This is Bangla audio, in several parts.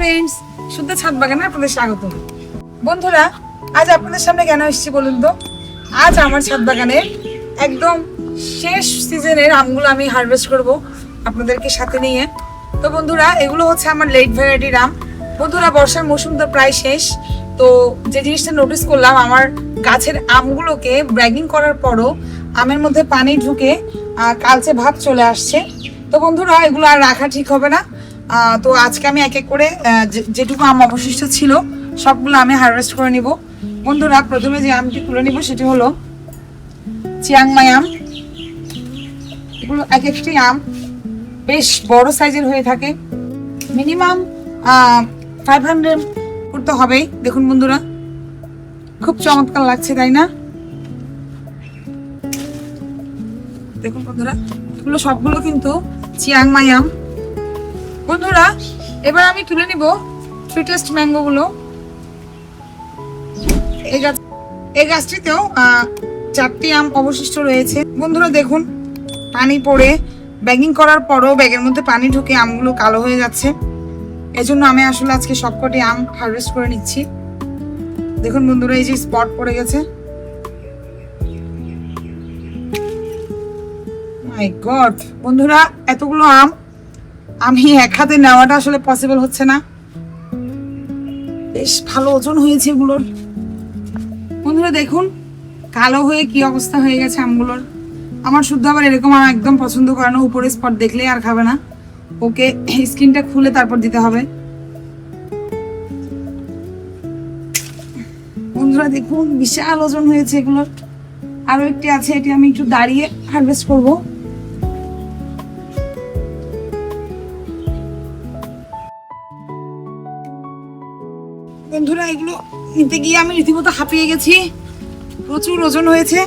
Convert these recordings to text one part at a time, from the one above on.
ফ্রেন্ডস, শুদ্ধ ছাদ বাগানে আপনাদের স্বাগত। বন্ধুরা, আজ আপনাদের সামনে কেন এসেছি বলুন তো? আজ আমার ছাদ বাগানে একদম শেষ সিজনের আমগুলো আমি হারভেস্ট করব আপনাদেরকে সাথে নিয়ে। তো বন্ধুরা, এগুলো হচ্ছে আমার লেট ভ্যারাইটির আম। বন্ধুরা, বর্ষার মৌসুম তো প্রায় শেষ। তো যে জিনিসটা নোটিস করলাম, আমার গাছের আমগুলোকে ব্র্যাগিং করার পরও আমের মধ্যে পানি ঢুকে কালচে ভাব চলে আসছে। তো বন্ধুরা, এগুলো আর রাখা ঠিক হবে না। তো আজকে আমি এক এক করে যেটুকু আম অবশিষ্ট ছিল সবগুলো আমি হারভেস্ট করে নিব। বন্ধুরা, প্রথমে যে আমটি তুলে নিব সেটি হলো চিয়াংমাই আম। এগুলো এক একটি আম বেশ বড় সাইজের হয়ে থাকে, মিনিমাম 500 করতে হবেই। দেখুন বন্ধুরা, খুব চমৎকার লাগছে, তাই না? দেখুন বন্ধুরা, এগুলো সবগুলো কিন্তু চিয়াংমাই আম। বন্ধুরা, এবার আমি তুলে নিব সুইটেস্ট ম্যাঙ্গো গুলো। এই গাছটিতেও 4টি আম অবশিষ্ট রয়েছে। বন্ধুরা দেখুন, পানি পড়ে ব্যাগিং করার পরও ব্যাগের মধ্যে পানি ঢুকে আমগুলো কালো হয়ে যাচ্ছে। এজন্য আমি আসলে আজকে সবকটি আম হারভেস্ট করে নিচ্ছি। দেখুন বন্ধুরা, এই যে স্পট পড়ে গেছে। মাই গড বন্ধুরা, এতগুলো আম আমি এক হাতে নেওয়াটা আসলে পসিবল হচ্ছে না। বেশ ভালো ওজন হয়েছে এগুলোর। বন্ধুরা দেখুন, কালো হয়ে কি অবস্থা হয়ে গেছে আমগুলোর। আমার শুদ্ধ আবার এরকম আম একদম পছন্দ করে না, উপরে স্পট দেখলেই আর খাবে না। ওকে স্কিনটা খুলে তারপর দিতে হবে। বন্ধুরা দেখুন, বিশাল ওজন হয়েছে এগুলোর। আরো একটি আছে, এটি আমি একটু দাঁড়িয়ে হারভেস্ট করব। বন্ধুরা, এগুলো নিতে গিয়ে আমি রীতিমতো হাঁপিয়ে গেছি, প্রচুর ওজন হয়েছে।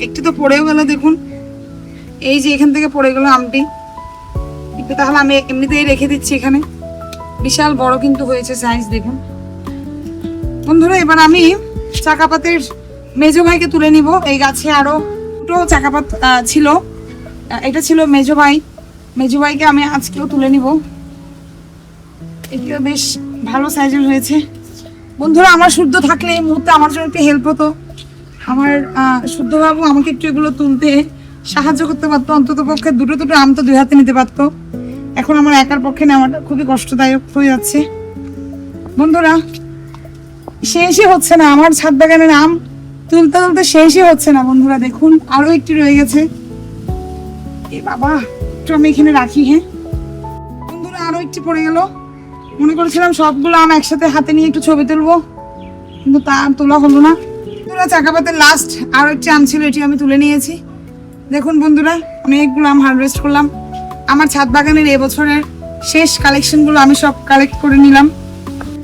একটু তো পড়েও গেল, দেখুন এই যে এখান থেকে পড়ে গেল আমটি। একটু তাহলে আমি এমনিতেই রেখে দিচ্ছি এখানে। বিশাল বড় কিন্তু হয়েছে সাইজ, দেখুন বন্ধুরা। এবার আমি চাকাপাতের মেজো ভাইকে তুলে নিব। এই গাছে আরো দুটো চাকাপাত ছিল, এটা ছিল মেজো ভাই। মেজো ভাইকে আমি আজকেও তুলে নিব। এটিও বেশ ভালো সাইজের হয়েছে। বন্ধুরা, আমার শুদ্ধ থাকলে এই মুহূর্তে আমার জন্য একটু হেল্প হতো। আমার শুদ্ধবাবু আমাকে একটু এগুলো তুলতে সাহায্য করতে পারতো। অন্তত পক্ষে দুটো আম তো 2 হাতে নিতে পারতো। এখন আমার একার পক্ষে নেওয়াটা খুবই কষ্টদায়ক হয়ে যাচ্ছে। বন্ধুরা, শেষই হচ্ছে না আমার ছাদ বাগানের আম তুলতে তুলতে, শেষই হচ্ছে না। বন্ধুরা দেখুন, আরো একটি রয়ে গেছে। এ বাবা, একটু আমি এখানে রাখি। হ্যাঁ বন্ধুরা, আরো একটি পড়ে গেল। মনে করেছিলাম সবগুলো আম একসাথে হাতে নিয়ে একটু ছবি তুলবো, কিন্তু তা তোলা হলো না। বন্ধুরা, চাকাপাতের লাস্ট আরো একটি আম ছিল, এটি আমি তুলে নিয়েছি। দেখুন বন্ধুরা, অনেকগুলো আম হারভেস্ট করলাম। আমার ছাদ বাগানের এবছরের শেষ কালেকশনগুলো আমি সব কালেক্ট করে নিলাম।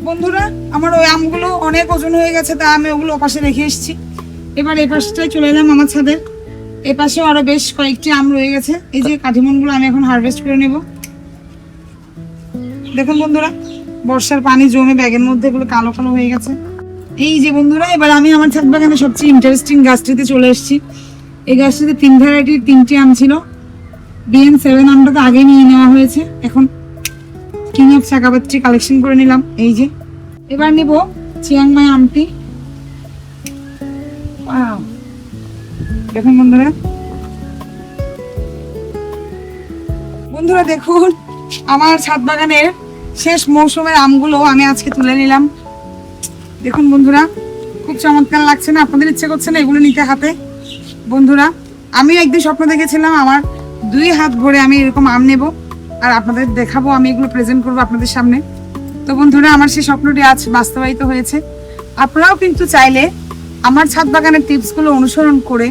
বন্ধুরা, আমার ওই আমগুলো অনেক ওজন হয়ে গেছে, তা আমি ওগুলো ওপাশে রেখে এসেছি। এবার এই পাশটায় চলে এলাম আমার ছাদের। এ পাশেও আরো বেশ কয়েকটি আম রয়ে গেছে। এই যে কাঠিমনগুলো আমি এখন হারভেস্ট করে নেব। দেখুন বন্ধুরা, বর্ষার পানি জমে ব্যাগের মধ্যে এগুলো কালো কালো হয়ে গেছে। এই যে বন্ধুরা, এবার আমি আমার ছাদ বাগানে সবচেয়ে ইন্টারেস্টিং গাছটিতে চলে এসেছি। এই গাছটিতে 3 ভ্যারাইটির 3টি আম ছিল। BN7 আমটা তো আগে নিয়ে নেওয়া হয়েছে। এখন কিং অফ চাকাপাতটি কালেকশন করে নিলাম। এই যে এবার নিব চিয়াংমাই আমটি। দেখুন বন্ধুরা, দেখুন আমার ছাদ বাগানের শেষ মৌসুমের আমগুলো আমি আজকে তুলে নিলাম। দেখুন বন্ধুরা, খুব চমৎকার লাগছে না? আপনাদের ইচ্ছে করছে না এগুলো নিতে হাতে? বন্ধুরা, আমি একদিন স্বপ্ন দেখেছিলাম আমার 2 হাত ভরে আমি এরকম আম নেব আর আপনাদের দেখাবো, আমি এগুলো প্রেজেন্ট করবো আপনাদের সামনে। তো বন্ধুরা, আমার সেই স্বপ্নটি আজ বাস্তবায়িত হয়েছে। আপনারাও কিন্তু চাইলে আমার ছাদ বাগানের টিপসগুলো অনুসরণ করে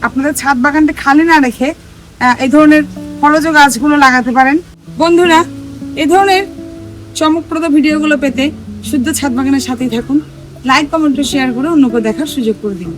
আপনাদের ছাদ বাগানটা খালি না রেখে এই ধরনের ফলজ গাছগুলো লাগাতে পারেন। বন্ধুরা, এই ধরনের চমকপ্রদ ভিডিওগুলো পেতে শুদ্ধ ছাদ বাগানের সাথেই থাকুন। লাইক, কমেন্ট ও শেয়ার করে অন্যকে দেখার সুযোগ করে দিন।